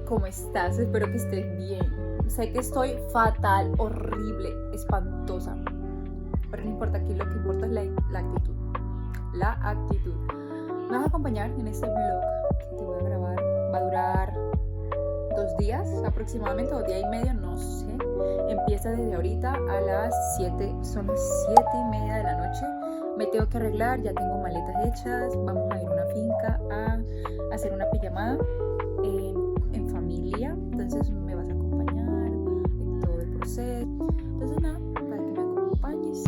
¿cómo estás? Espero que estés bien. Sé que estoy fatal, horrible, espantosa, pero no importa, aquí lo que importa es la actitud. La actitud. Me vas a acompañar en este vlog que te voy a grabar. Va a durar 2 días aproximadamente, o día y medio, no sé. Empieza desde ahorita a las 7, son las 7:30 de la noche. Me tengo que arreglar, ya tengo maletas hechas. Vamos a ir a una finca a hacer una pijamada en familia. Entonces me vas a acompañar en todo el proceso. Entonces nada, para que me acompañes.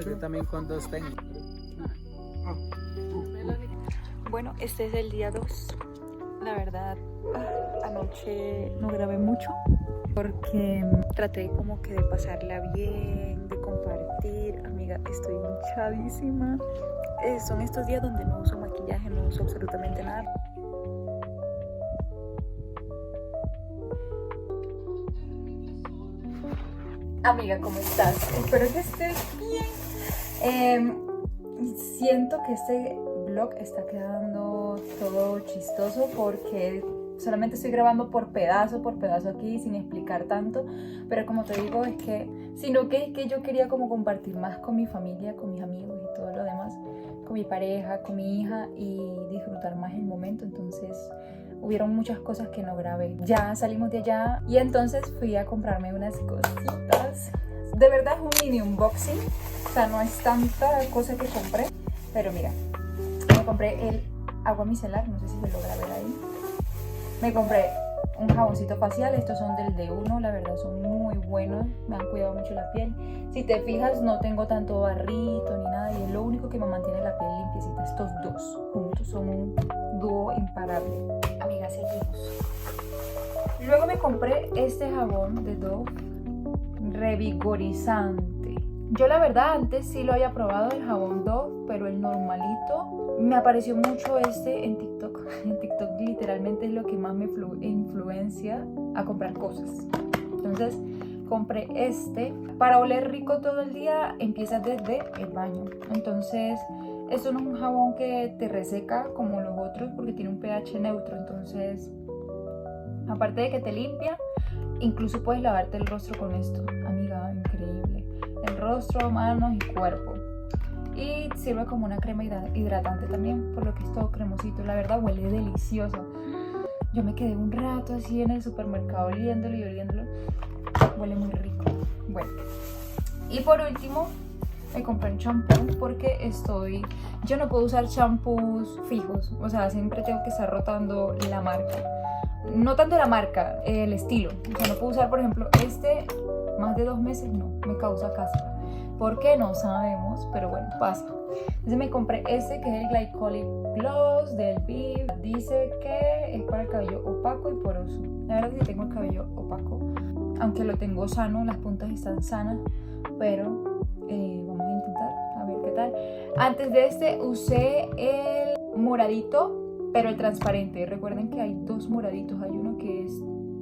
Yo también con 2 tengo. Bueno, este es el día 2. La verdad, anoche no grabé mucho porque traté como que de pasarla bien, de compartir. Amiga, estoy hinchadísima. Son estos días donde no uso maquillaje, no uso absolutamente nada. Amiga, ¿cómo estás? Espero que estés bien. Siento que este vlog está quedando todo chistoso porque solamente estoy grabando por pedazo aquí sin explicar tanto, pero como te digo es que yo quería como compartir más con mi familia, con mis amigos y todo lo demás, con mi pareja, con mi hija, y disfrutar más el momento. Entonces hubieron muchas cosas que no grabé. Ya salimos de allá y entonces fui a comprarme unas cositas. De verdad es un mini unboxing, o sea, no es tanta cosa que compré, pero mira, me compré el agua micelar, no sé si se logra ver ahí. Me compré un jaboncito facial, estos son del D1, la verdad son muy buenos, me han cuidado mucho la piel. Si te fijas, no tengo tanto barrito ni nada, y es lo único que me mantiene la piel limpiecita. Estos dos juntos son un dúo imparable. Amiga, seguimos. Luego me compré este jabón de Dove, revigorizante. Yo la verdad antes sí lo había probado, el jabón Dove, pero el normalito. Me apareció mucho este en TikTok. En TikTok literalmente es lo que más me influencia a comprar cosas. Entonces compré este. Para oler rico todo el día empieza desde el baño. Entonces esto no es un jabón que te reseca como los otros porque tiene un pH neutro. Entonces, aparte de que te limpia, incluso puedes lavarte el rostro con esto. Amiga, increíble. El rostro, manos y cuerpo. Y sirve como una crema hidratante también, por lo que es todo cremosito. La verdad huele delicioso. Yo me quedé un rato así en el supermercado oliéndolo y oliéndolo. Huele muy rico. Bueno, y por último me compré un champú porque yo no puedo usar champús fijos. O sea, siempre tengo que estar rotando la marca. No tanto la marca, el estilo. O sea, no puedo usar, por ejemplo, este más de 2 meses, no, me causa caspa. ¿Por qué? No sabemos, pero bueno, pasa. Entonces me compré este que es el Glycolic Gloss del Viv. Dice que es para el cabello opaco y poroso. La verdad es que tengo el cabello opaco, aunque lo tengo sano, las puntas están sanas, pero vamos a intentar a ver qué tal. Antes de este usé el moradito, pero el transparente. Recuerden que hay 2 moraditos. Hay uno que es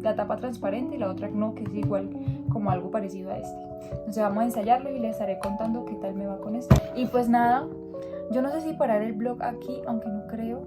la tapa transparente y la otra no, que es igual, como algo parecido a este. Entonces vamos a ensayarlo y les estaré contando qué tal me va con esto. Y pues nada, yo no sé si parar el vlog aquí, aunque no creo.